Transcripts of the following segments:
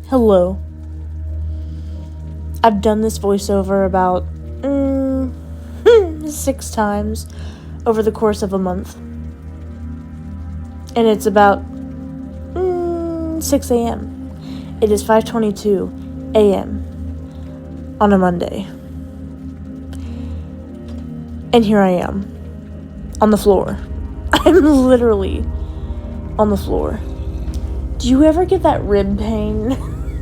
Hello. I've done this voiceover about 6 times over the course of a month. And it's about 6 a.m. It is 5:22 a.m. on a Monday. And here I am, on the floor. I'm literally on the floor. Do you ever get that rib pain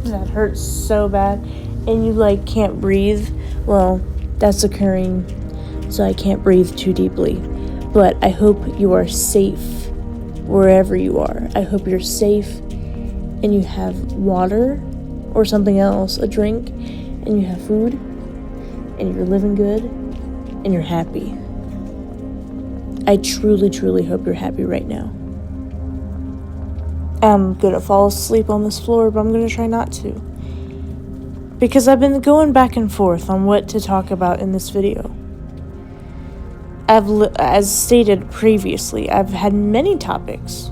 that hurts so bad and you can't breathe? Well, that's occurring, so I can't breathe too deeply. But I hope you are safe wherever you are. I hope you're safe and you have water or something else, a drink, and you have food, and you're living good, and you're happy. I truly, truly hope you're happy right now. I'm gonna fall asleep on this floor, but I'm gonna try not to. Because I've been going back and forth on what to talk about in this video. As stated previously, I've had many topics,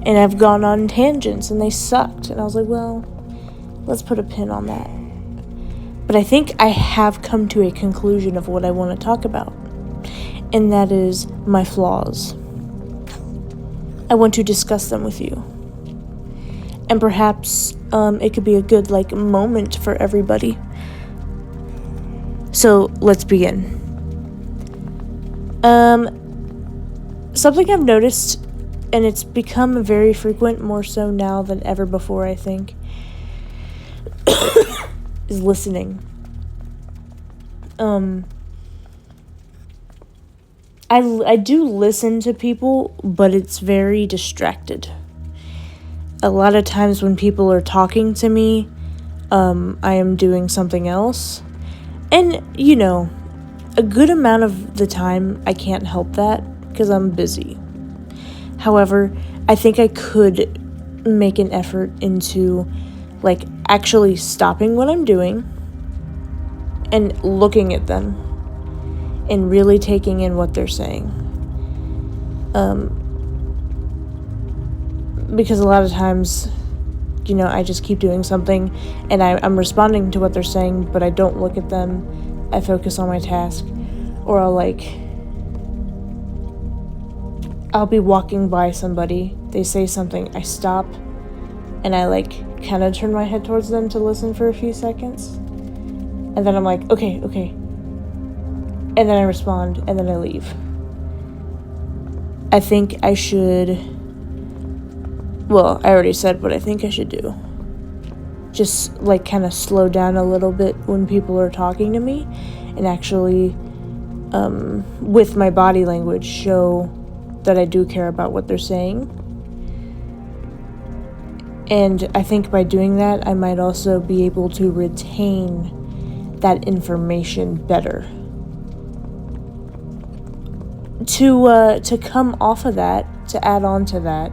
and I've gone on tangents, and they sucked. And I was like, well, let's put a pin on that. But I think I have come to a conclusion of what I want to talk about, and that is my flaws. I want to discuss them with you. And perhaps it could be a good moment for everybody. So let's begin. Something I've noticed, and it's become very frequent, more so now than ever before, I think, is listening. I do listen to people, but it's very distracted. A lot of times when people are talking to me, I am doing something else. And, a good amount of the time I can't help that because I'm busy. However, I think I could make an effort into, actually stopping what I'm doing and looking at them and really taking in what they're saying. Because a lot of times, I just keep doing something and I'm responding to what they're saying, but I don't look at them. I focus on my task. Or I'll be walking by somebody, they say something, I stop, and I kind of turn my head towards them to listen for a few seconds. And then I'm like, okay. And then I respond, and then I leave. I think I should... Well, I already said what I think I should do. Just, kind of slow down a little bit when people are talking to me, and actually, with my body language, show that I do care about what they're saying. And I think by doing that, I might also be able to retain that information better. To come off of that, to add on to that,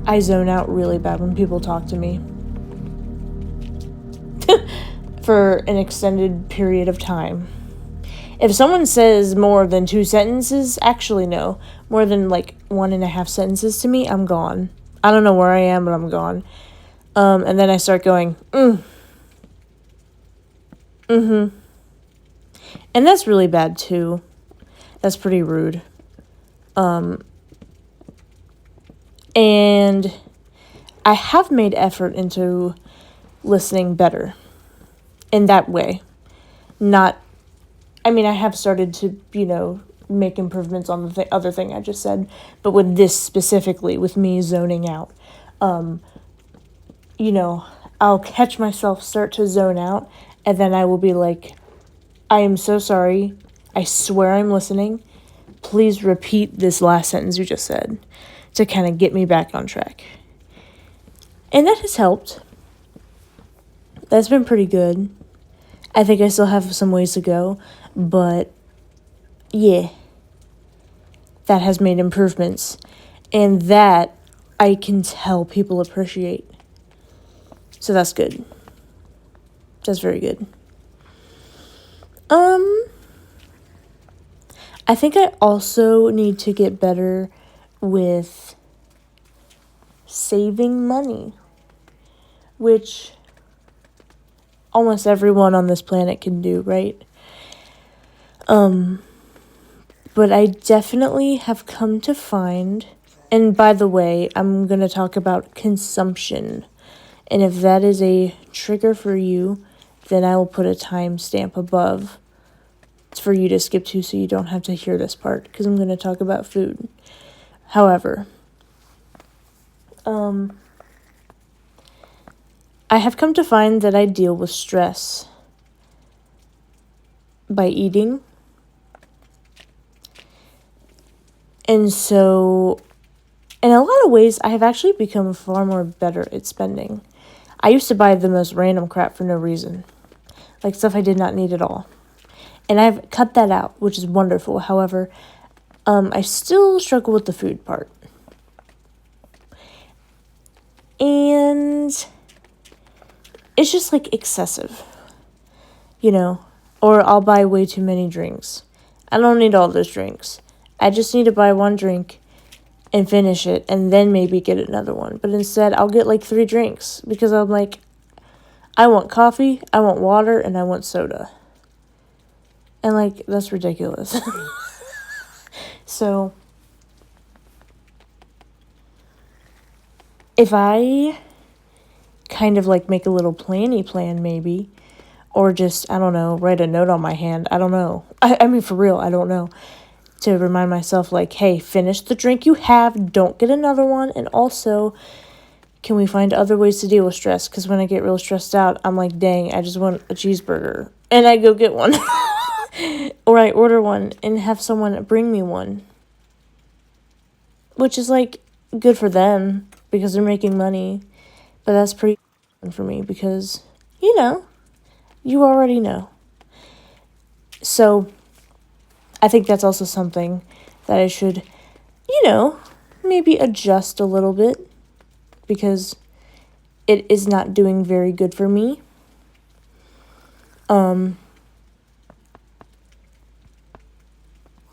I zone out really bad when people talk to me for an extended period of time. If someone says more than 2 sentences, actually no, more than 1.5 sentences to me, I'm gone. I don't know where I am, but I'm gone. And then I start going, And that's really bad too. That's pretty rude. And I have made effort into listening better in that way. I have started to, make improvements on the other thing I just said, but with this specifically, with me zoning out, I'll catch myself start to zone out, and then I will be like, I am so sorry. I swear I'm listening. Please repeat this last sentence you just said, to kind of get me back on track. And that has helped. That's been pretty good. I think I still have some ways to go, but yeah, that has made improvements. And that I can tell people appreciate. So that's good. That's very good. I think I also need to get better with saving money. which almost everyone on this planet can do, right? But I definitely have come to find, and by the way, I'm going to talk about consumption. And if that is a trigger for you, then I will put a timestamp above for you to skip to so you don't have to hear this part, because I'm going to talk about food. However, I have come to find that I deal with stress by eating. And so, in a lot of ways, I have actually become far more better at spending. I used to buy the most random crap for no reason, like stuff I did not need at all. And I've cut that out, which is wonderful. However, I still struggle with the food part. And it's just like excessive, or I'll buy way too many drinks. I don't need all those drinks. I just need to buy one drink and finish it and then maybe get another one. But instead, I'll get like 3 drinks because I'm like, I want coffee, I want water, and I want soda. And like, that's ridiculous. So, if I kind of like make a little plan maybe, or just, I don't know, write a note on my hand, I don't know. I mean, for real, I don't know. To remind myself, like, hey, finish the drink you have, don't get another one, and also, can we find other ways to deal with stress? Because when I get real stressed out, I'm like, dang, I just want a cheeseburger, and I go get one. Or I order one and have someone bring me one. Which is, like, good for them, because they're making money, but that's pretty for me, because, you already know. So, I think that's also something that I should, maybe adjust a little bit, because it is not doing very good for me.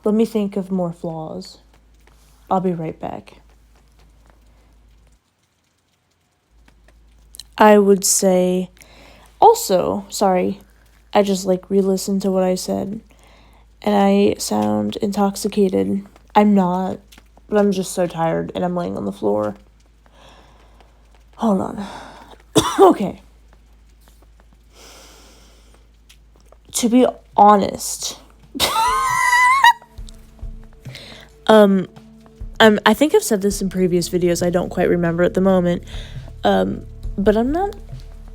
Let me think of more flaws. I'll be right back. I would say, also, sorry, I just re-listened to what I said. And I sound intoxicated. I'm not, but I'm just so tired and I'm laying on the floor. Hold on. Okay. To be honest, I think I've said this in previous videos. I don't quite remember at the moment. But I'm not,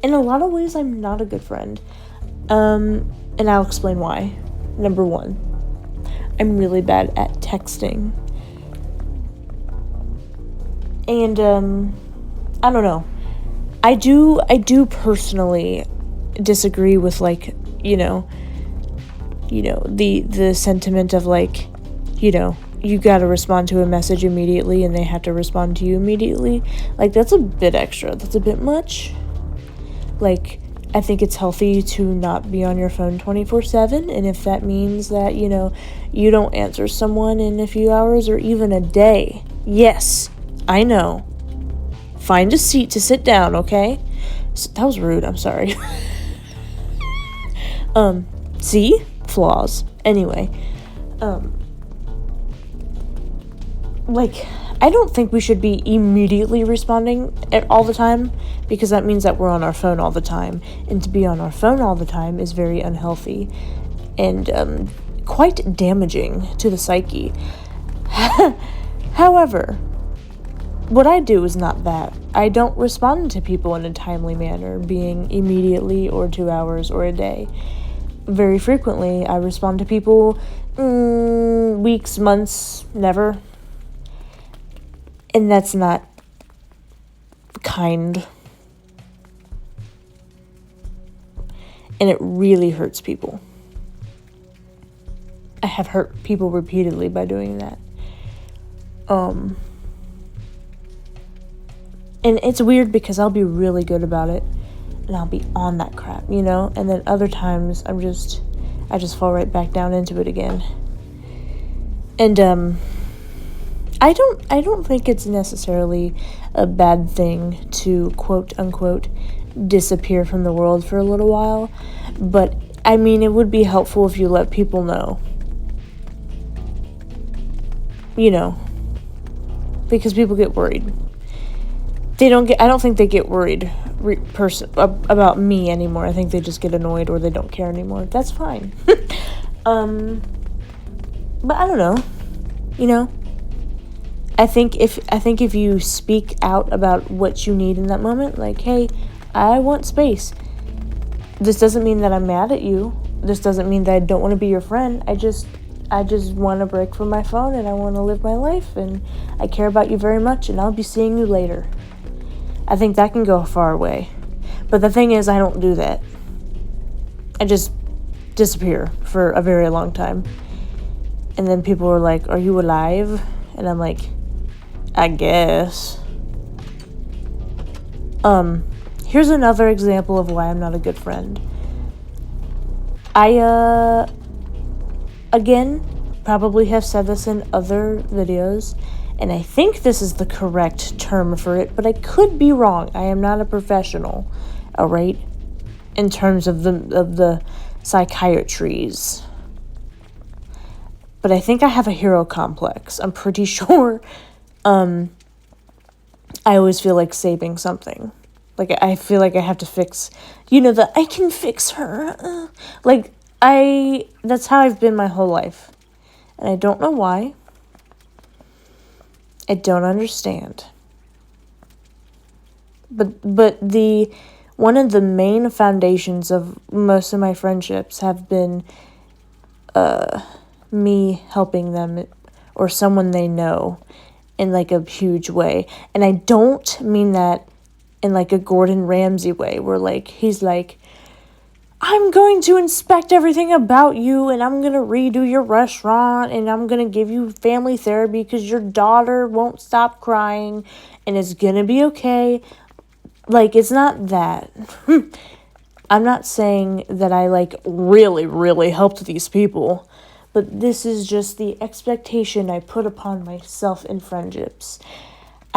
in a lot of ways, I'm not a good friend. And I'll explain why. Number 1, I'm really bad at texting. And, I don't know. I do personally disagree with, the sentiment of, you gotta respond to a message immediately and they have to respond to you immediately. That's a bit extra. That's a bit much. I think it's healthy to not be on your phone 24/7, and if that means that, you don't answer someone in a few hours or even a day, yes, I know. Find a seat to sit down, okay? So, that was rude, I'm sorry. See? Flaws. Anyway, I don't think we should be immediately responding all the time, because that means that we're on our phone all the time. And to be on our phone all the time is very unhealthy and quite damaging to the psyche. However, what I do is not that. I don't respond to people in a timely manner, being immediately or 2 hours or a day. Very frequently, I respond to people weeks, months, never. And that's not kind. And it really hurts people. I have hurt people repeatedly by doing that. And it's weird because I'll be really good about it and I'll be on that crap, and then other times I just fall right back down into it again. And I don't think it's necessarily a bad thing to quote unquote disappear from the world for a little while, but I mean it would be helpful if you let people know. You know, because people get worried. I don't think they get worried about me anymore. I think they just get annoyed or they don't care anymore. That's fine. But I don't know. You know, I think if you speak out about what you need in that moment, like, hey, I want space. This doesn't mean that I'm mad at you. This doesn't mean that I don't want to be your friend. I just want a break from my phone and I want to live my life and I care about you very much and I'll be seeing you later. I think that can go a far way. But the thing is, I don't do that. I just disappear for a very long time. And then people are like, are you alive? And I'm like, I guess. Here's another example of why I'm not a good friend. I, again, probably have said this in other videos, and I think this is the correct term for it, but I could be wrong. I am not a professional, all right, in terms of the psychiatries. But I think I have a hero complex. I'm pretty sure. I always feel like saving something. Like, I feel like I have to fix, I can fix her. That's how I've been my whole life. And I don't know why. I don't understand. But one of the main foundations of most of my friendships have been me helping them or someone they know in like a huge way. And I don't mean that in like a Gordon Ramsay way where like he's like, I'm going to inspect everything about you and I'm going to redo your restaurant and I'm going to give you family therapy because your daughter won't stop crying and it's going to be okay. Like, it's not that. I'm not saying that I like really, really helped these people, but this is just the expectation I put upon myself in friendships.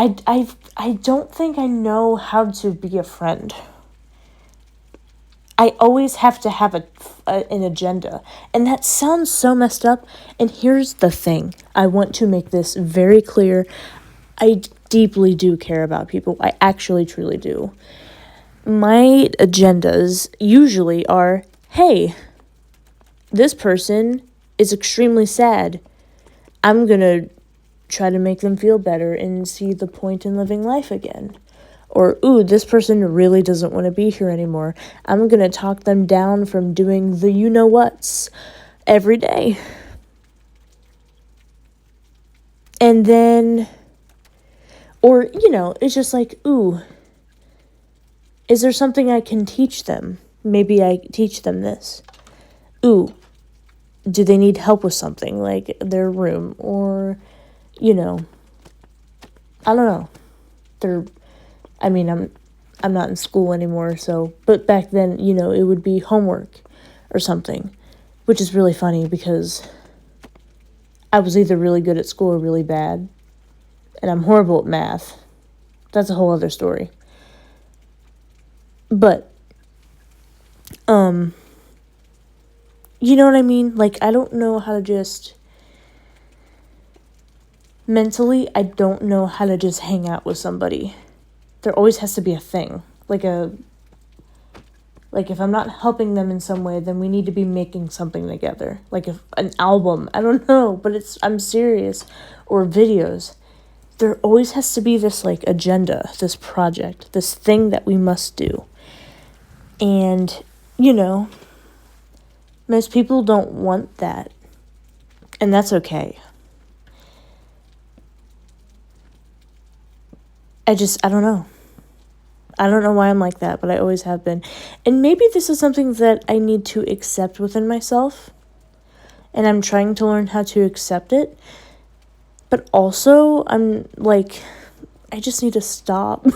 I don't think I know how to be a friend. I always have to have an agenda. And that sounds so messed up. And here's the thing. I want to make this very clear. I deeply do care about people. I actually truly do. My agendas usually are, hey, this person is extremely sad. I'm going to try to make them feel better and see the point in living life again. Or, ooh, this person really doesn't want to be here anymore. I'm going to talk them down from doing the you-know-whats every day. And then, or, it's just like, ooh, is there something I can teach them? Maybe I teach them this. Ooh, do they need help with something, like their room? Or, I don't know. I'm not in school anymore, so, but back then, it would be homework or something, which is really funny because I was either really good at school or really bad, and I'm horrible at math. That's a whole other story. But, you know what I mean? Like, I don't know how to just, mentally, I don't know how to just hang out with somebody. There always has to be a thing. Like if I'm not helping them in some way, then we need to be making something together. Like an album, I don't know, but I'm serious. Or videos. There always has to be this like agenda, this project, this thing that we must do. And, most people don't want that. And that's okay. I don't know. I don't know why I'm like that, but I always have been. And maybe this is something that I need to accept within myself. And I'm trying to learn how to accept it. But also, I'm like, I just need to stop,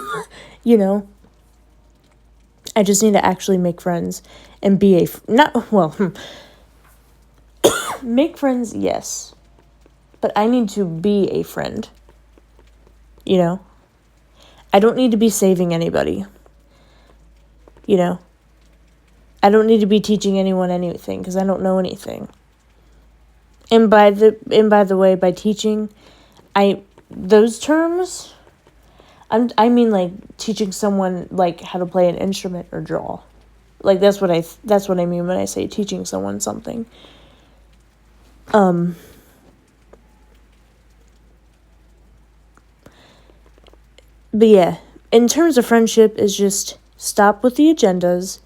I just need to actually make friends and be make friends, yes. but I need to be a friend. You know? I don't need to be saving anybody. You know? I don't need to be teaching anyone anything because I don't know anything. And by the way, by teaching, those terms, I mean like teaching someone like how to play an instrument or draw. Like that's what I mean when I say teaching someone something. But yeah, in terms of friendship, is just stop with the agendas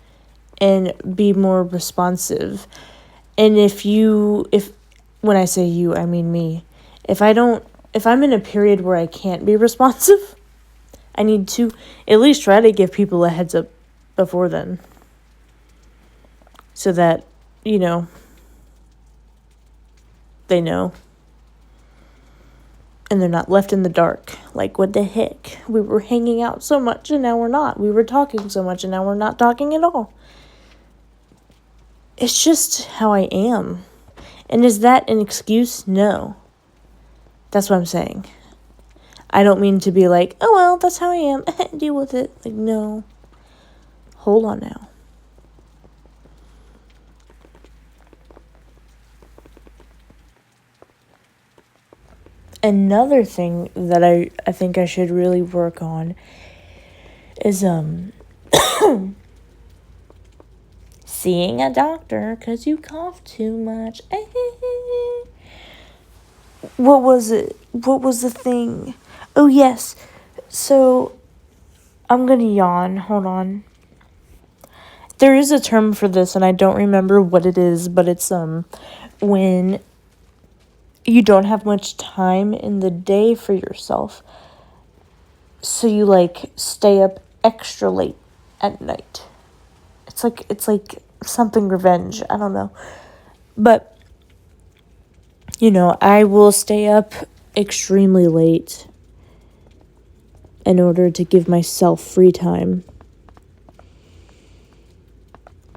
and be more responsive. And if when I say you, I mean me. If I'm in a period where I can't be responsive, I need to at least try to give people a heads up before then. So that, you know, they know. And they're not left in the dark. Like, what the heck? We were hanging out so much and now we're not. We were talking so much and now we're not talking at all. It's just how I am. And is that an excuse? No. That's what I'm saying. I don't mean to be like, oh well, that's how I am. Deal with it. Like, no. Hold on now. Another thing that I think I should really work on is seeing a doctor because you cough too much. What was it? What was the thing? Oh, yes. So, I'm going to yawn. Hold on. There is a term for this, and I don't remember what it is, but it's when you don't have much time in the day for yourself. So you, like, stay up extra late at night. It's like something revenge. I don't know. But, you know, I will stay up extremely late in order to give myself free time.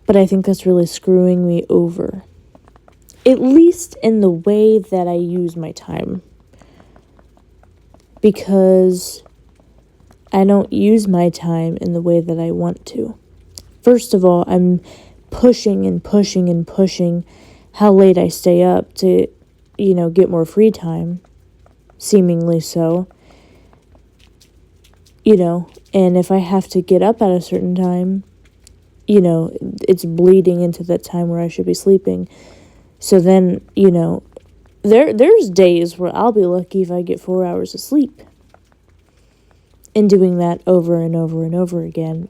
But I think that's really screwing me over. At least in the way that I use my time. Because I don't use my time in the way that I want to. First of all, I'm pushing and pushing and pushing how late I stay up to, you know, get more free time. Seemingly so. You know, and if I have to get up at a certain time, you know, it's bleeding into that time where I should be sleeping. So then, you know, there's days where I'll be lucky if I get 4 hours of sleep. And doing that over and over and over again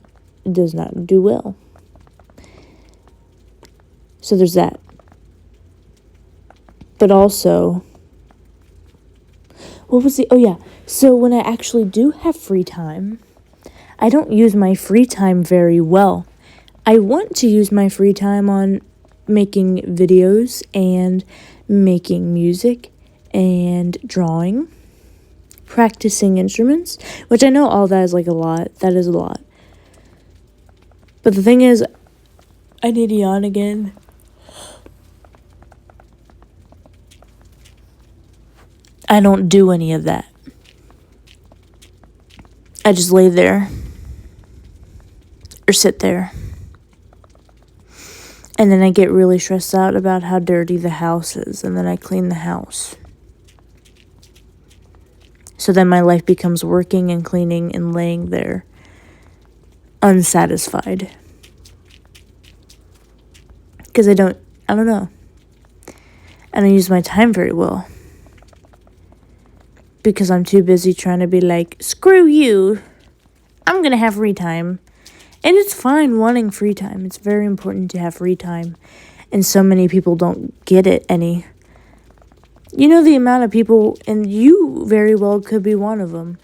does not do well. So there's that. But also, what was oh yeah, so when I actually do have free time, I don't use my free time very well. I want to use my free time on making videos and making music and drawing, practicing instruments, which I know all that is like a lot. That is a lot. But the thing is, I need to yawn again. I don't do any of that. I just lay there or sit there. And then I get really stressed out about how dirty the house is, and then I clean the house. So then my life becomes working and cleaning and laying there, unsatisfied. Because I don't know. I don't use my time very well. Because I'm too busy trying to be like, screw you, I'm going to have free time. And it's fine wanting free time. It's very important to have free time. And so many people don't get it any. You know the amount of people, and you very well could be one of them,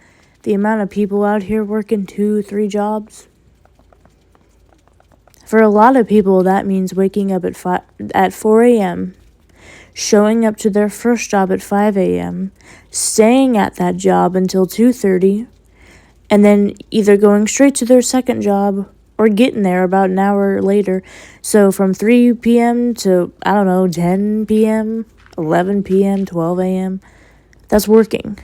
the amount of people out here working 2-3 jobs. For a lot of people, that means waking up at 4 a.m., showing up to their first job at 5 a.m., staying at that job until 2:30, and then either going straight to their second job or getting there about an hour later. So from 3 p.m. to, 10 p.m., 11 p.m., 12 a.m. That's working.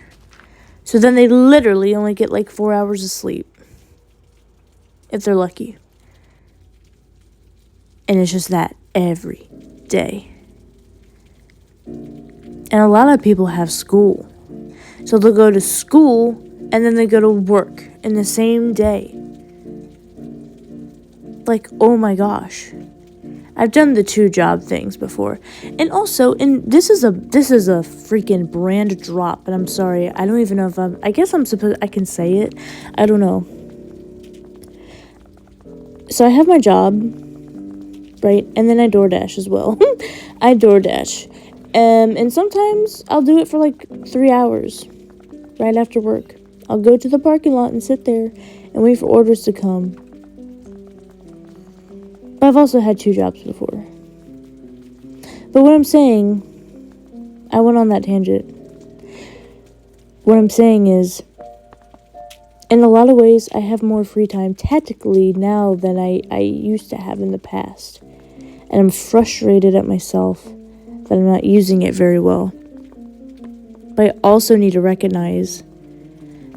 So then they literally only get like 4 hours of sleep. If they're lucky. And it's just that every day. And a lot of people have school. So they'll go to school and then they go to work in the same day. Like, oh my gosh. I've done the 2-job things before. And also, and this is a freaking brand drop, but I'm sorry. I don't even know if I guess I can say it. I don't know. So I have my job, right? And then I DoorDash as well. I DoorDash. And sometimes I'll do it for like 3 hours right after work. I'll go to the parking lot and sit there and wait for orders to come. But I've also had 2 jobs before. But what I'm saying, I went on that tangent. What I'm saying is, in a lot of ways, I have more free time tactically now than I used to have in the past. And I'm frustrated at myself that I'm not using it very well. But I also need to recognize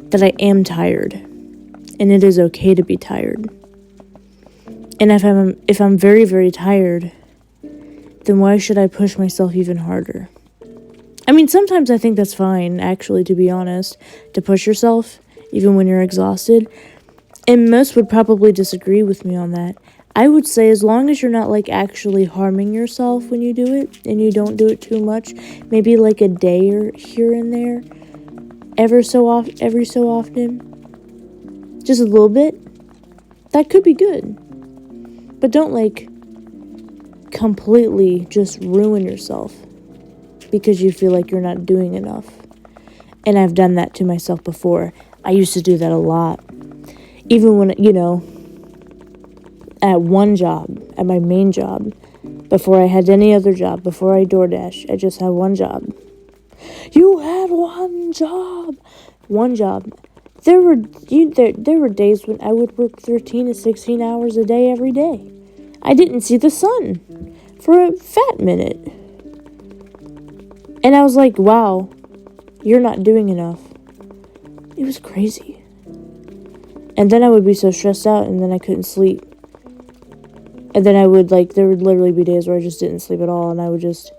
that I am tired. And it is okay to be tired. And if I'm very, very tired, then why should I push myself even harder? I mean, sometimes I think that's fine, actually, to be honest, to push yourself, even when you're exhausted. And most would probably disagree with me on that. I would say as long as you're not, like, actually harming yourself when you do it, and you don't do it too much, maybe like a day or here and there, every so often, just a little bit, that could be good. But don't, like, completely just ruin yourself because you feel like you're not doing enough. And I've done that to myself before. I used to do that a lot. Even when, at one job, at my main job, before I had any other job, before I DoorDash, I just had one job. You had one job. One job. There were days when I would work 13 to 16 hours a day every day. I didn't see the sun for a fat minute. And I was like, wow, you're not doing enough. It was crazy. And then I would be so stressed out and then I couldn't sleep. And then there would literally be days where I just didn't sleep at all and I would just,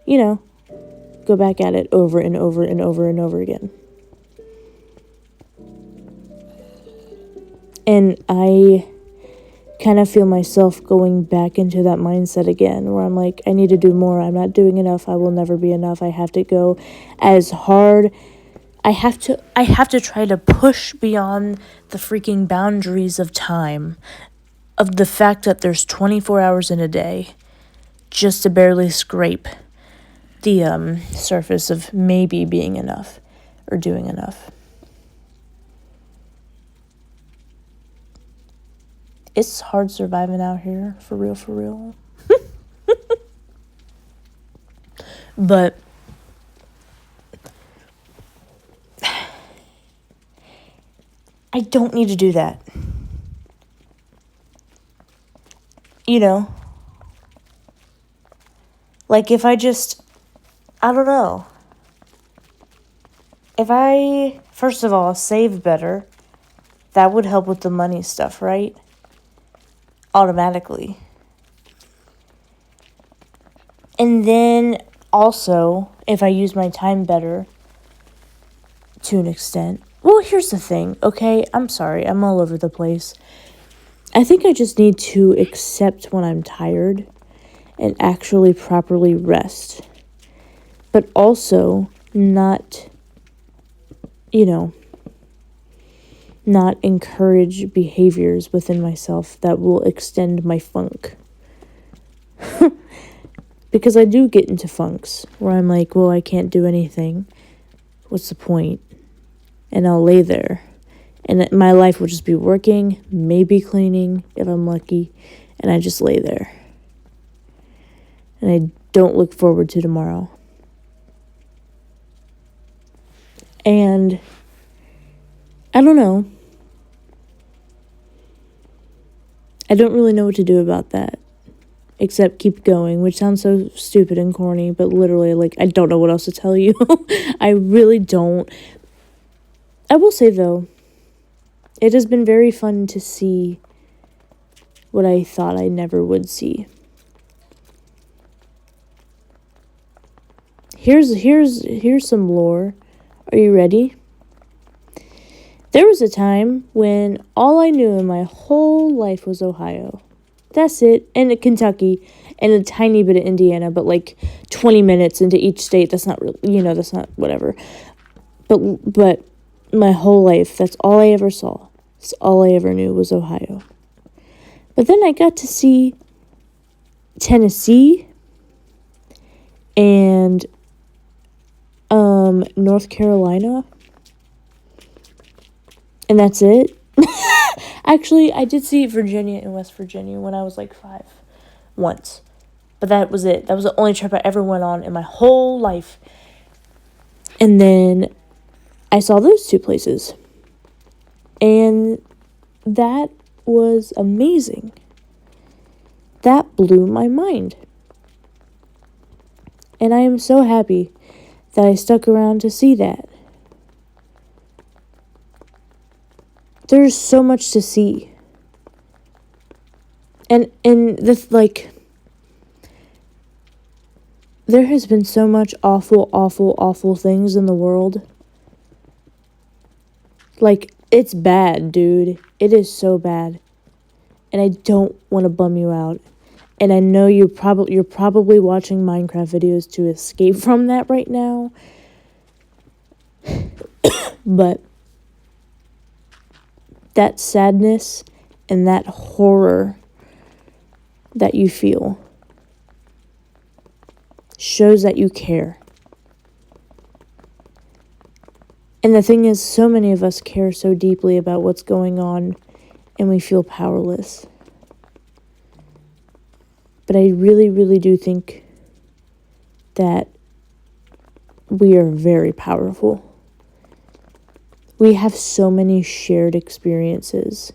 go back at it over and over and over and over again. And I kind of feel myself going back into that mindset again where I'm like, I need to do more. I'm not doing enough. I will never be enough. I have to go as hard. I have to try to push beyond the freaking boundaries of time, of the fact that there's 24 hours in a day, just to barely scrape the surface of maybe being enough or doing enough. It's hard surviving out here, for real. But I don't need to do that. Like if I don't know. If I, first of all, save better, that would help with the money stuff, right? Automatically. And then also, if I use my time better to an extent. Well, here's the thing, okay? I'm sorry, I'm all over the place. I think I just need to accept when I'm tired and actually properly rest. But also not, not encourage behaviors within myself that will extend my funk. Because I do get into funks where I'm like, well, I can't do anything. What's the point? And I'll lay there. And my life will just be working, maybe cleaning if I'm lucky. And I just lay there. And I don't look forward to tomorrow. And I don't know. I don't really know what to do about that. except keep going, which sounds so stupid and corny, but literally, like, I don't know what else to tell you. I really don't. I will say, though, it has been very fun to see what I thought I never would see. Here's some lore. Are you ready? There was a time when all I knew in my whole life was Ohio. That's it. And Kentucky and a tiny bit of Indiana, but like 20 minutes into each state. That's not really, that's not whatever. But my whole life, that's all I ever saw. That's all I ever knew was Ohio. But then I got to see Tennessee and North Carolina. And that's it. Actually, I did see Virginia and West Virginia when I was like 5 once. But that was it. That was the only trip I ever went on in my whole life. And then I saw those 2 places. And that was amazing. That blew my mind. And I am so happy that I stuck around to see that. There's so much to see. And there has been so much awful things in the world. Like, it's bad, dude. It is so bad. And I don't want to bum you out. And I know you're probably watching Minecraft videos to escape from that right now. But that sadness and that horror that you feel shows that you care. And the thing is, so many of us care so deeply about what's going on, and we feel powerless. But I really, really do think that we are very powerful. We have so many shared experiences.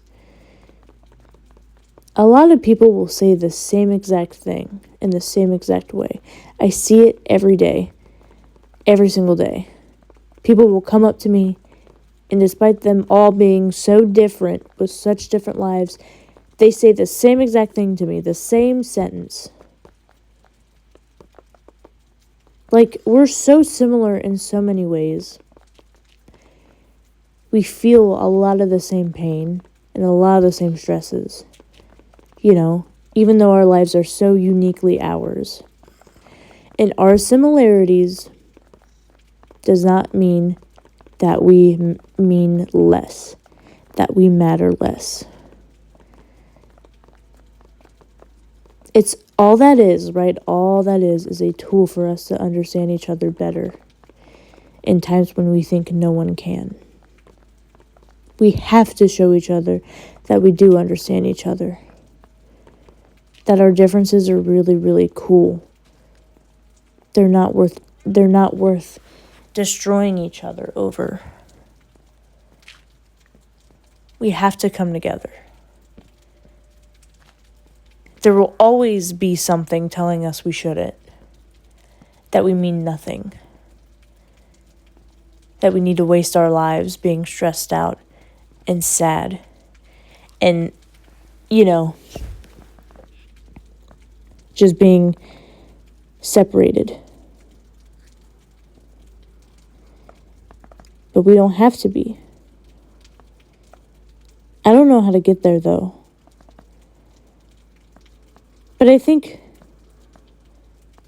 A lot of people will say the same exact thing in the same exact way. I see it every day, every single day. People will come up to me, and despite them all being so different, with such different lives, they say the same exact thing to me, the same sentence. Like, we're so similar in so many ways. We feel a lot of the same pain and a lot of the same stresses. Even though our lives are so uniquely ours. And our similarities does not mean that we mean less, that we matter less. It's all that is, right? All that is a tool for us to understand each other better in times when we think no one can. We have to show each other that we do understand each other. That our differences are really, really cool. They're not worth destroying each other over. We have to come together. There will always be something telling us we shouldn't. That we mean nothing. That we need to waste our lives being stressed out and sad. And, just being separated. But we don't have to be. I don't know how to get there, though. But I think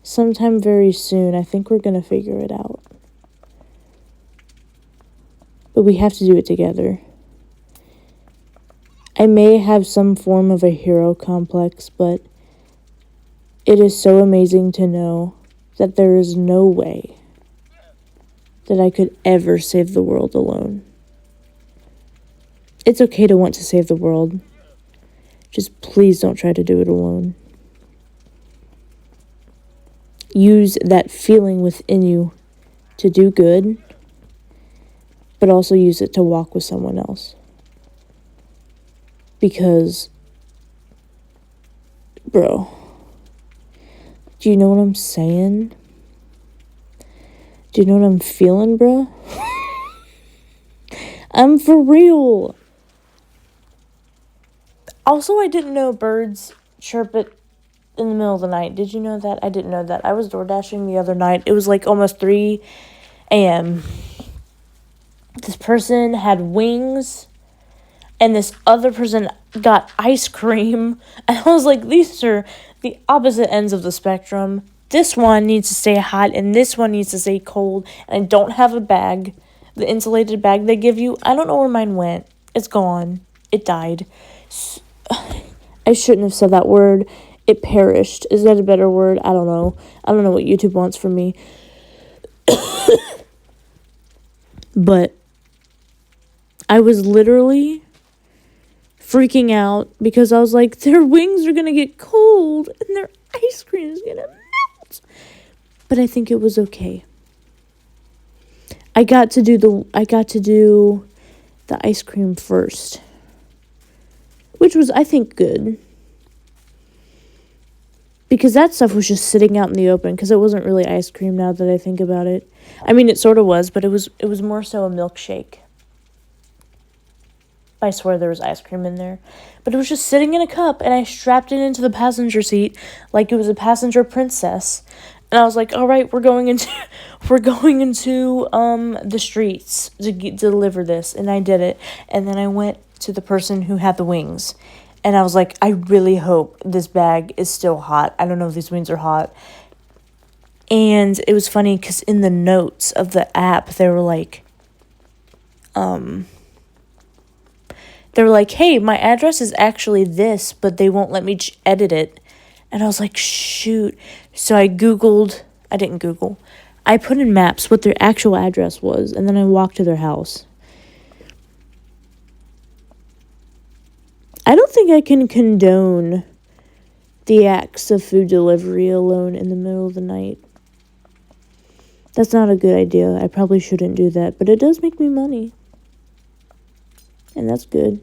sometime very soon, I think we're going to figure it out. But we have to do it together. I may have some form of a hero complex, but it is so amazing to know that there is no way that I could ever save the world alone. It's okay to want to save the world. Just please don't try to do it alone. Use that feeling within you to do good, but also use it to walk with someone else. Because, bro, Do you know what I'm saying? Do you know what I'm feeling, bro? I'm for real. Also, I didn't know birds chirp in the middle of the night. Did you know that? I didn't know that. I was door dashing the other night. It was like almost 3 a.m. This person had wings, and this other person got ice cream. And I was like, these are the opposite ends of the spectrum. This one needs to stay hot, and this one needs to stay cold. And I don't have a bag. The insulated bag they give you, I don't know where mine went. It's gone. It died. I shouldn't have said that word. It perished. Is that a better word? I don't know. I don't know what YouTube wants from me. But I was literally freaking out because I was like, their wings are going to get cold and their ice cream is going to melt. But I think it was okay. I got to do the ice cream first, which was, I think, good. Because that stuff was just sitting out in the open, because it wasn't really ice cream now that I think about it. I mean, it sort of was, but it was more so a milkshake. I swear there was ice cream in there. But it was just sitting in a cup, and I strapped it into the passenger seat like it was a passenger princess. And I was like, all right, we're going into the streets to deliver this. And I did it. And then I went to the person who had the wings. And I was like, I really hope this bag is still hot. I don't know if these wings are hot. And it was funny because in the notes of the app, they were like, hey, my address is actually this, but they won't let me edit it. And I was like, shoot. So I put in Maps what their actual address was, and then I walked to their house. I don't think I can condone the acts of food delivery alone in the middle of the night. That's not a good idea. I probably shouldn't do that, but it does make me money. And that's good.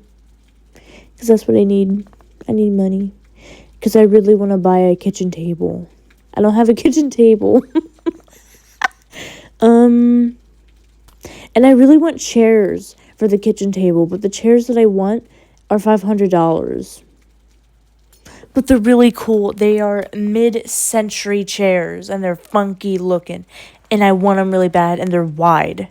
Because that's what I need. I need money. Because I really want to buy a kitchen table. I don't have a kitchen table. And I really want chairs for the kitchen table, but the chairs that I want are $500. But they're really cool. They are mid-century chairs, and they're funky looking. And I want them really bad, and they're wide.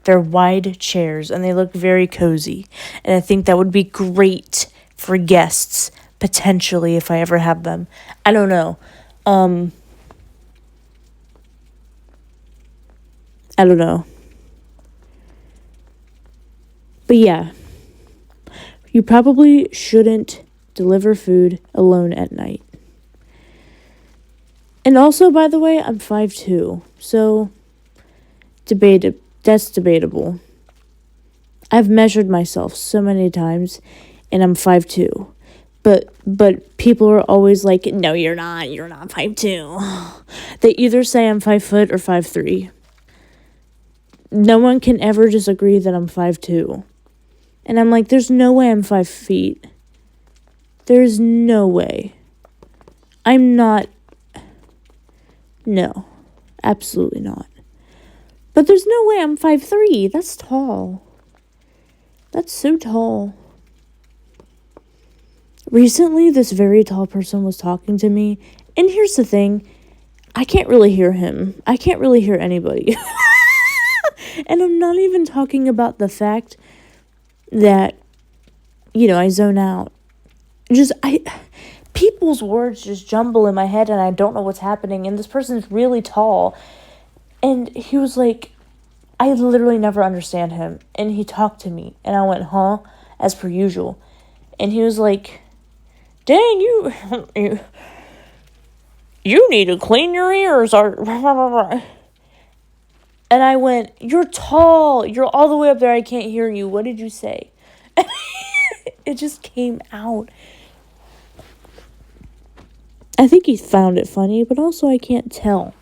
They're wide chairs, and they look very cozy. And I think that would be great for guests, potentially, if I ever have them. I don't know. I don't know. But yeah. You probably shouldn't deliver food alone at night. And also, by the way, I'm 5'2", so that's debatable. I've measured myself so many times, and I'm 5'2". But people are always like, no, you're not 5'2". They either say I'm 5 foot or 5'3". No one can ever disagree that I'm 5'2". And I'm like, there's no way I'm 5 feet. There's no way. I'm not. No, absolutely not. But there's no way I'm 5'3". That's tall. That's so tall. Recently, this very tall person was talking to me. And here's the thing. I can't really hear him. I can't really hear anybody. And I'm not even talking about the fact that, I zone out. People's words just jumble in my head and I don't know what's happening. And this person's really tall. And he was like, I literally never understand him. And he talked to me. And I went, huh? As per usual. And he was like, dang, you need to clean your ears. And I went, you're tall. You're all the way up there. I can't hear you. What did you say? It just came out. I think he found it funny, but also I can't tell.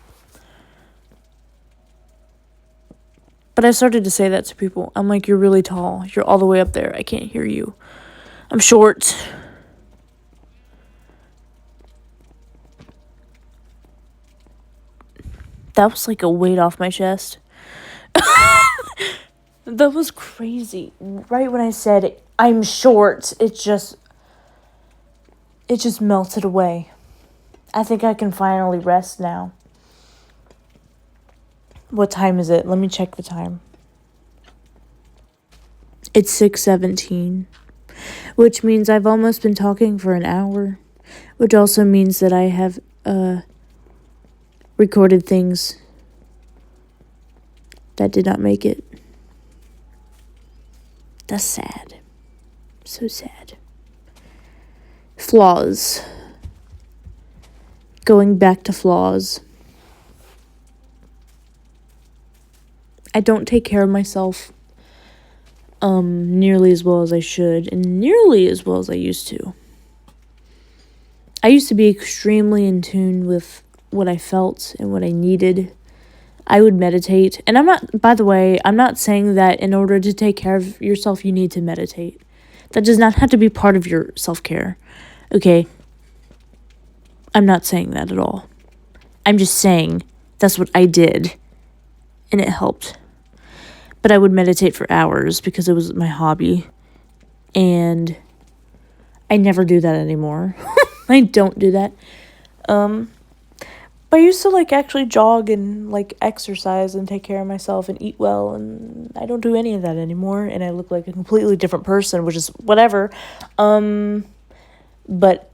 But I started to say that to people. I'm like, you're really tall. You're all the way up there. I can't hear you. I'm short. That was like a weight off my chest. That was crazy. Right when I said I'm short, it just melted away. I think I can finally rest now. What time is it? Let me check the time. It's 6:17, which means I've almost been talking for an hour, which also means that I have recorded things that did not make it. That's sad. So sad. Flaws. Going back to flaws. I don't take care of myself nearly as well as I should, and nearly as well as I used to. I used to be extremely in tune with what I felt and what I needed. I would meditate, and by the way, I'm not saying that in order to take care of yourself, you need to meditate. That does not have to be part of your self-care, okay? I'm not saying that at all. I'm just saying that's what I did, and it helped. But I would meditate for hours because it was my hobby, and I never do that anymore. I don't do that. But I used to actually jog and exercise and take care of myself and eat well, and I don't do any of that anymore, and I look like a completely different person, which is whatever. But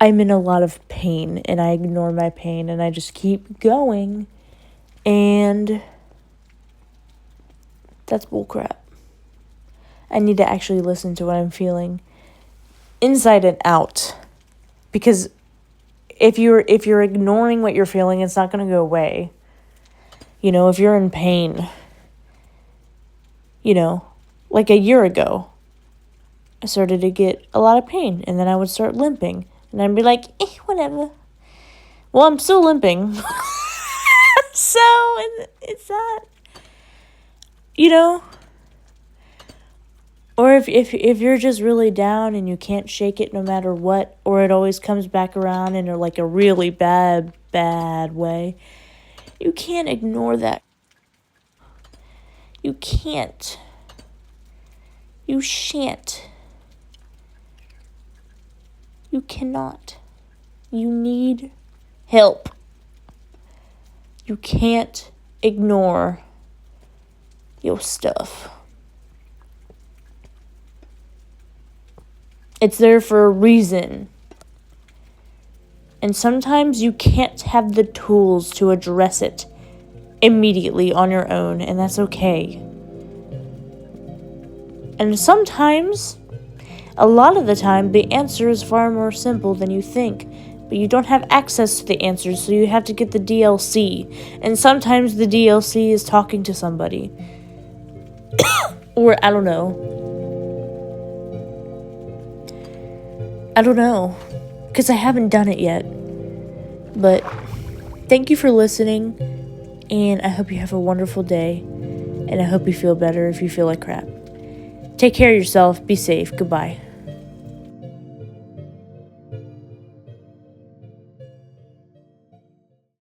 I'm in a lot of pain, and I ignore my pain, and I just keep going, and that's bullcrap. I need to actually listen to what I'm feeling inside and out, because if you're ignoring what you're feeling, it's not going to go away. If you're in pain, like a year ago, I started to get a lot of pain, and then I would start limping, and I'd be like, whatever. Well, I'm still limping. So it's not, or if you're just really down and you can't shake it no matter what, or it always comes back around in a really bad way, you can't ignore that. You can't. You shan't. You cannot. You need help. You can't ignore your stuff. It's there for a reason. And sometimes you can't have the tools to address it immediately on your own, and that's okay. And sometimes, a lot of the time, the answer is far more simple than you think, but you don't have access to the answers, so you have to get the DLC. And sometimes the DLC is talking to somebody. Or, I don't know, because I haven't done it yet. But thank you for listening, and I hope you have a wonderful day, and I hope you feel better if you feel like crap. Take care of yourself. Be safe. Goodbye.